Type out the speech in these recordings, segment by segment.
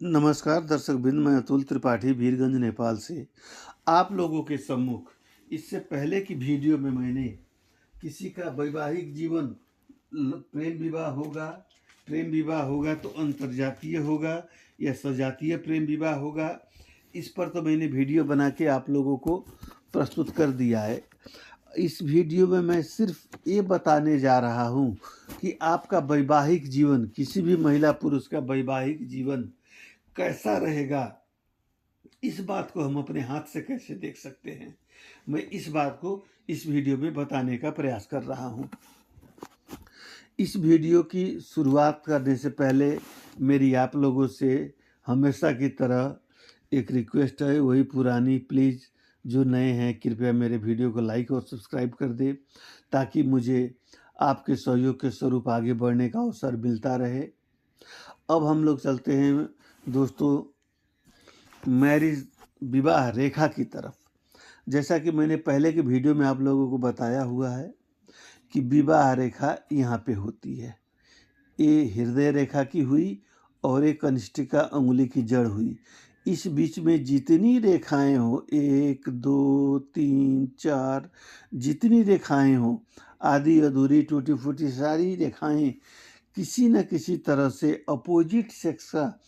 नमस्कार दर्शक बिंद, मैं अतुल त्रिपाठी वीरगंज नेपाल से आप लोगों के सम्मुख। इससे पहले की वीडियो में मैंने किसी का वैवाहिक जीवन प्रेम विवाह होगा तो अंतर्जातीय होगा या सजातीय प्रेम विवाह होगा, इस पर तो मैंने वीडियो बना के आप लोगों को प्रस्तुत कर दिया है। इस वीडियो में मैं सिर्फ ये बताने जा रहा हूँ कि आपका वैवाहिक जीवन, किसी भी महिला पुरुष का वैवाहिक जीवन कैसा रहेगा, इस बात को हम अपने हाथ से कैसे देख सकते हैं। मैं इस बात को इस वीडियो में बताने का प्रयास कर रहा हूँ। इस वीडियो की शुरुआत करने से पहले मेरी आप लोगों से हमेशा की तरह एक रिक्वेस्ट है, वही पुरानी। प्लीज़ जो नए हैं कृपया मेरे वीडियो को लाइक और सब्सक्राइब कर दे, ताकि मुझे आपके सहयोग के स्वरूप आगे बढ़ने का अवसर मिलता रहे। अब हम लोग चलते हैं दोस्तों मैरिज विवाह रेखा की तरफ। जैसा कि मैंने पहले के वीडियो में आप लोगों को बताया हुआ है कि विवाह रेखा यहाँ पे होती है। ये हृदय रेखा की हुई और एक कनिष्ठिका अंगुली की जड़ हुई। इस बीच में जितनी रेखाएं हो, 1 2 3 4, जितनी रेखाएं हो, आधी अधूरी टूटी फूटी सारी रेखाएं किसी न किसी तरह से अपोजिट सेक्स का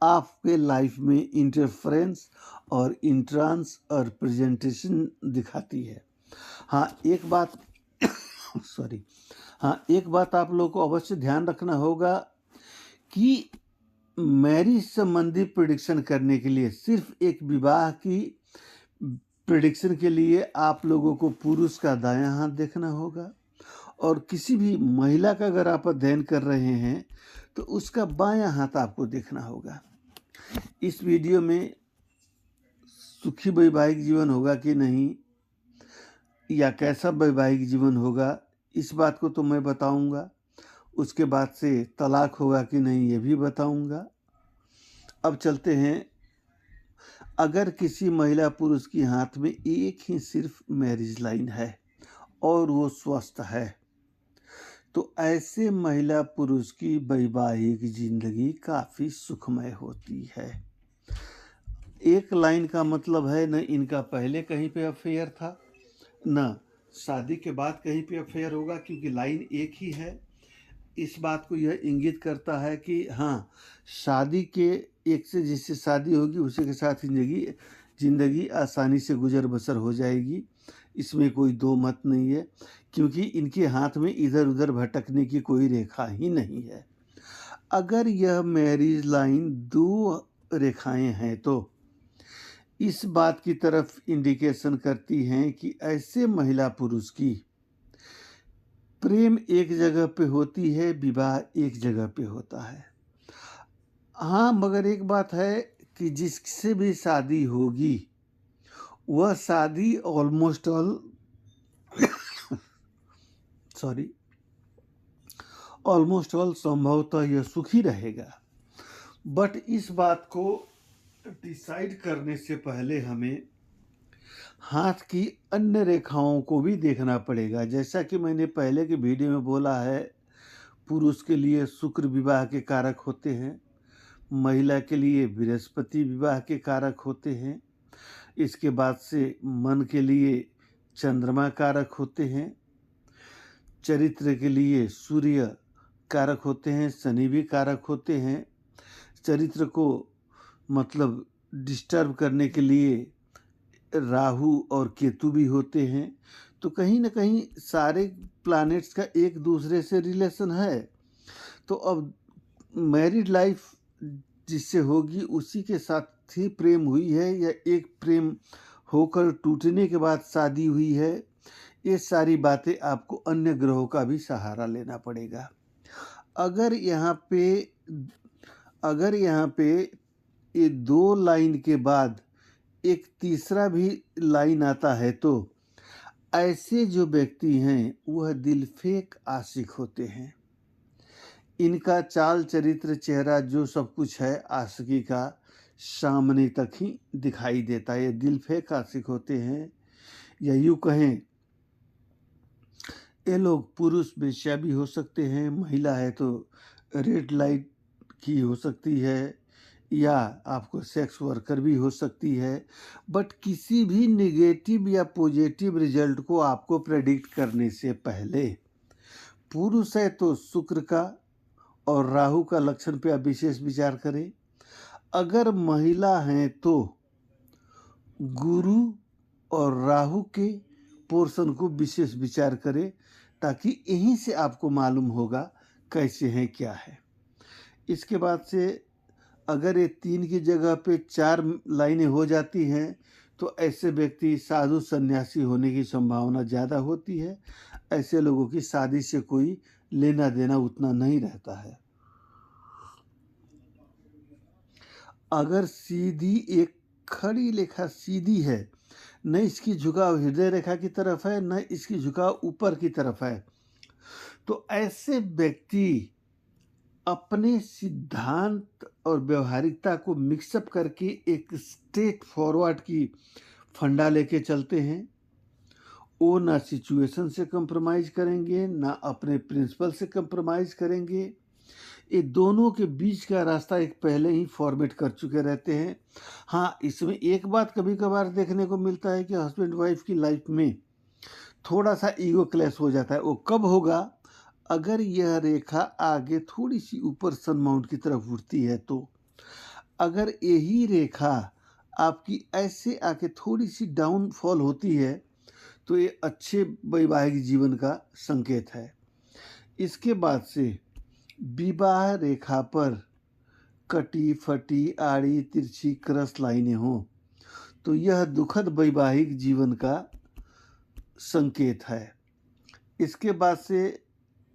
आपके लाइफ में इंटरफेरेंस और इंट्रांस और प्रेजेंटेशन दिखाती है। हाँ एक बात एक बात आप लोग को अवश्य ध्यान रखना होगा कि मैरिज संबंधी प्रेडिक्शन करने के लिए, सिर्फ एक विवाह की प्रेडिक्शन के लिए आप लोगों को पुरुष का दायां हाथ देखना होगा, और किसी भी महिला का अगर आप अध्ययन कर रहे हैं तो उसका बायां हाथ आपको देखना होगा। इस वीडियो में सुखी वैवाहिक जीवन होगा कि नहीं, या कैसा वैवाहिक जीवन होगा, इस बात को तो मैं बताऊंगा। उसके बाद से तलाक होगा कि नहीं, ये भी बताऊंगा। अब चलते हैं, अगर किसी महिला पुरुष के हाथ में एक ही सिर्फ मैरिज लाइन है और वो स्वस्थ है, तो ऐसे महिला पुरुष की वैवाहिक जिंदगी काफ़ी सुखमय होती है। एक लाइन का मतलब है न इनका पहले कहीं पे अफेयर था, न शादी के बाद कहीं पे अफेयर होगा, क्योंकि लाइन एक ही है। इस बात को यह इंगित करता है कि हाँ, शादी के एक से जिससे शादी होगी उसी के साथ जिंदगी आसानी से गुजर बसर हो जाएगी। इसमें कोई दो मत नहीं है, क्योंकि इनके हाथ में इधर उधर भटकने की कोई रेखा ही नहीं है। अगर यह मैरिज लाइन 2 रेखाएं हैं तो इस बात की तरफ इंडिकेशन करती हैं कि ऐसे महिला पुरुष की प्रेम एक जगह पे होती है, विवाह एक जगह पे होता है। हाँ, मगर एक बात है कि जिससे भी शादी होगी वह शादी ऑलमोस्ट ऑल संभवतः यह सुखी रहेगा। बट इस बात को डिसाइड करने से पहले हमें हाथ की अन्य रेखाओं को भी देखना पड़ेगा। जैसा कि मैंने पहले के वीडियो में बोला है, पुरुष के लिए शुक्र विवाह के कारक होते हैं, महिला के लिए बृहस्पति विवाह के कारक होते हैं, इसके बाद से मन के लिए चंद्रमा कारक होते हैं, चरित्र के लिए सूर्य कारक होते हैं, शनि भी कारक होते हैं, चरित्र को मतलब डिस्टर्ब करने के लिए राहु और केतु भी होते हैं। तो कहीं ना कहीं सारे प्लैनेट्स का एक दूसरे से रिलेशन है। तो अब मैरिड लाइफ जिससे होगी उसी के साथ ही प्रेम हुई है, या एक प्रेम होकर टूटने के बाद शादी हुई है, ये सारी बातें आपको अन्य ग्रहों का भी सहारा लेना पड़ेगा। अगर यहाँ पे ये 2 लाइन के बाद एक तीसरा भी लाइन आता है तो ऐसे जो व्यक्ति हैं वह दिल फेक आशिक होते हैं। इनका चाल चरित्र चेहरा जो सब कुछ है आशिकी का सामने तक ही दिखाई देता है। ये दिल फेक आशिक होते हैं, या यूँ कहें ये लोग पुरुष वेश्या भी हो सकते हैं, महिला है तो रेड लाइट की हो सकती है, या आपको सेक्स वर्कर भी हो सकती है। बट किसी भी नेगेटिव या पॉजिटिव रिजल्ट को आपको प्रेडिक्ट करने से पहले पुरुष है तो शुक्र का और राहु का लक्षण पे आप विशेष विचार करें। अगर महिला हैं तो गुरु और राहु के पोर्शन को विशेष विचार करें, ताकि यहीं से आपको मालूम होगा कैसे हैं क्या है। इसके बाद से अगर ये 3 की जगह पे 4 लाइनें हो जाती हैं तो ऐसे व्यक्ति साधु सन्यासी होने की संभावना ज़्यादा होती है। ऐसे लोगों की शादी से कोई लेना देना उतना नहीं रहता है। अगर सीधी एक खड़ी रेखा सीधी है, न इसकी झुकाव हृदय रेखा की तरफ है न इसकी झुकाव ऊपर की तरफ है, तो ऐसे व्यक्ति अपने सिद्धांत और व्यवहारिकता को मिक्सअप करके एक स्ट्रेट फॉरवर्ड की फंडा लेके चलते हैं। वो ना सिचुएशन से कंप्रोमाइज़ करेंगे ना अपने प्रिंसिपल से कंप्रोमाइज़ करेंगे। ये दोनों के बीच का रास्ता एक पहले ही फॉर्मेट कर चुके रहते हैं। हाँ, इसमें एक बात कभी कभार देखने को मिलता है कि हस्बैंड वाइफ की लाइफ में थोड़ा सा ईगो क्लैश हो जाता है। वो कब होगा? अगर यह रेखा आगे थोड़ी सी ऊपर सन माउंट की तरफ उठती है तो। अगर यही रेखा आपकी ऐसे आके थोड़ी सी डाउनफॉल होती है तो ये अच्छे वैवाहिक जीवन का संकेत है। इसके बाद से विवाह रेखा पर कटी फटी आड़ी तिरछी क्रॉस लाइनें हों तो यह दुखद वैवाहिक जीवन का संकेत है। इसके बाद से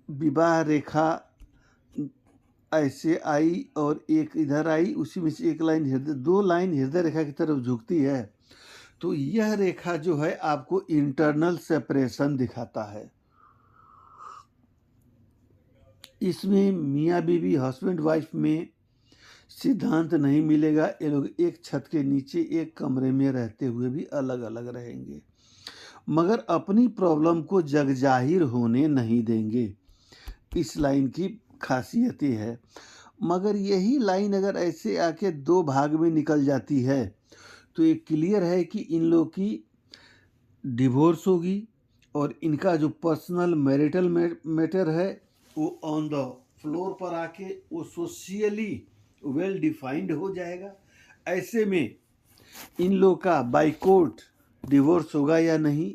विवाह रेखा ऐसे आई और एक इधर आई, उसी में से एक लाइन हृदय, 2 लाइन हृदय रेखा की तरफ झुकती है, तो यह रेखा जो है आपको इंटरनल सेपरेशन दिखाता है। इसमें मियाँ बीवी हस्बैंड वाइफ में सिद्धांत नहीं मिलेगा। ये लोग एक छत के नीचे एक कमरे में रहते हुए भी अलग अलग रहेंगे, मगर अपनी प्रॉब्लम को जगजाहिर होने नहीं देंगे। इस लाइन की खासियत ये है। मगर यही लाइन अगर ऐसे आके 2 भाग में निकल जाती है तो ये क्लियर है कि इन लोगों की डिवोर्स होगी और इनका जो पर्सनल मैरिटल मैटर है वो ऑन द फ्लोर पर आके वो सोशियली वेल डिफाइंड हो जाएगा। ऐसे में इन लोग का बाय कोर्ट डिवोर्स होगा या नहीं,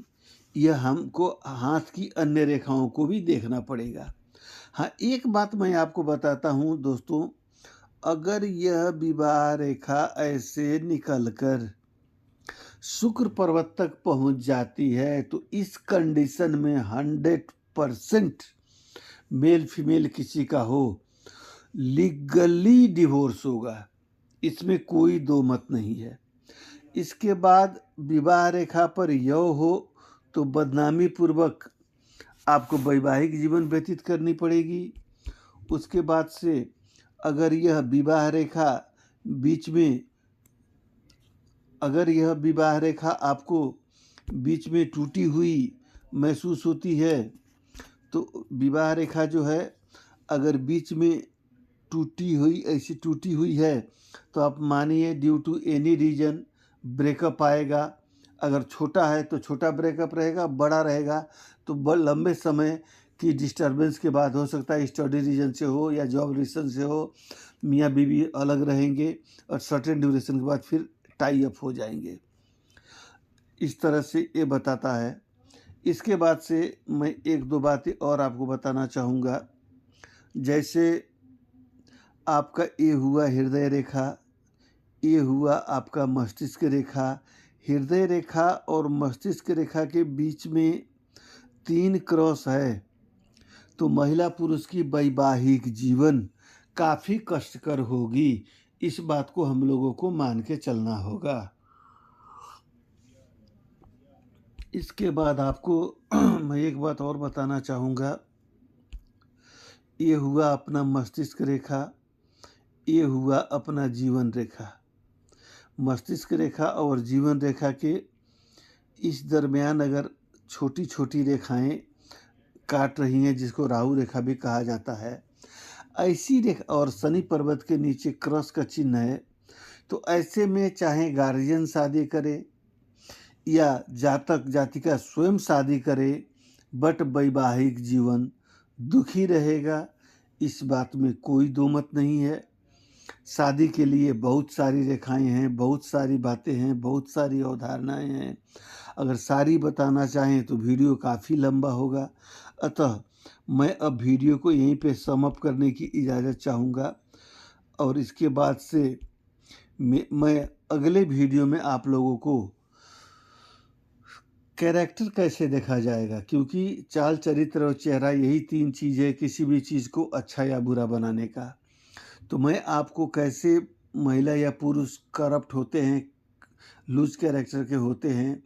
यह हमको हाथ की अन्य रेखाओं को भी देखना पड़ेगा। हाँ, एक बात मैं आपको बताता हूँ दोस्तों, अगर यह विवाह रेखा ऐसे निकलकर शुक्र पर्वत तक पहुँच जाती है तो इस कंडीशन में 100% मेल फीमेल किसी का हो लीगली डिवोर्स होगा, इसमें कोई दो मत नहीं है। इसके बाद विवाह रेखा पर यौ हो तो बदनामी पूर्वक आपको वैवाहिक जीवन व्यतीत करनी पड़ेगी। उसके बाद से अगर यह विवाह रेखा बीच में आपको बीच में टूटी हुई महसूस होती है तो विवाह रेखा जो है अगर बीच में ऐसी टूटी हुई है तो आप मानिए due to any reason breakup आएगा। अगर छोटा है तो छोटा ब्रेकअप रहेगा, बड़ा रहेगा तो लंबे समय की डिस्टर्बेंस के बाद हो सकता है स्टडी रीजन से हो या जॉब रीजन से हो, मियाँ बीवी अलग रहेंगे और सर्टेन ड्यूरेशन के बाद फिर टाई अप हो जाएंगे। इस तरह से ये बताता है। इसके बाद से मैं 1-2 बातें और आपको बताना चाहूँगा। जैसे आपका ये हुआ हृदय रेखा, ये हुआ आपका मस्तिष्क रेखा। हृदय रेखा और मस्तिष्क रेखा के बीच में 3 क्रॉस है तो महिला पुरुष की वैवाहिक जीवन काफ़ी कष्टकर होगी। इस बात को हम लोगों को मान के चलना होगा। इसके बाद आपको मैं एक बात और बताना चाहूँगा। ये हुआ अपना मस्तिष्क रेखा, ये हुआ अपना जीवन रेखा। मस्तिष्क रेखा और जीवन रेखा के इस दरमियान अगर छोटी छोटी रेखाएं काट रही हैं, जिसको राहु रेखा भी कहा जाता है, ऐसी रेखा और शनि पर्वत के नीचे क्रॉस का चिन्ह है, तो ऐसे में चाहे गार्जियन शादी करे या जातक जातिका स्वयं शादी करे, बट वैवाहिक जीवन दुखी रहेगा, इस बात में कोई दो मत नहीं है। शादी के लिए बहुत सारी रेखाएं हैं, बहुत सारी बातें हैं, बहुत सारी अवधारणाएं हैं। अगर सारी बताना चाहें तो वीडियो काफ़ी लंबा होगा, अतः मैं अब वीडियो को यहीं पे सम अप करने की इजाज़त चाहूँगा और इसके बाद से मैं अगले वीडियो में आप लोगों को कैरेक्टर कैसे देखा जाएगा, क्योंकि चाल, चरित्र और चेहरा यही 3 चीज़ें किसी भी चीज़ को अच्छा या बुरा बनाने का। तो मैं आपको कैसे महिला या पुरुष करप्ट होते हैं, लूज कैरेक्टर के होते हैं,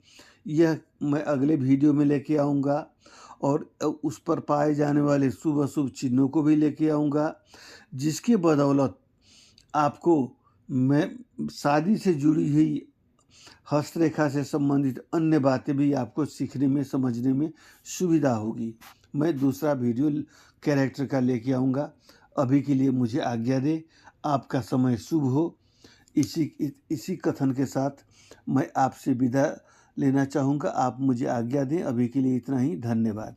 यह मैं अगले वीडियो में लेके आऊँगा और उस पर पाए जाने वाले शुभ-अशुभ चिन्हों को भी लेके आऊँगा, जिसके बदौलत आपको मैं शादी से जुड़ी हुई हस्तरेखा से संबंधित अन्य बातें भी आपको सीखने में, समझने में सुविधा होगी। मैं दूसरा वीडियो कैरेक्टर का लेके आऊँगा। अभी के लिए मुझे आज्ञा दें। आपका समय शुभ हो। इसी कथन के साथ मैं आपसे विदा लेना चाहूँगा। आप मुझे आज्ञा दें। अभी के लिए इतना ही। धन्यवाद।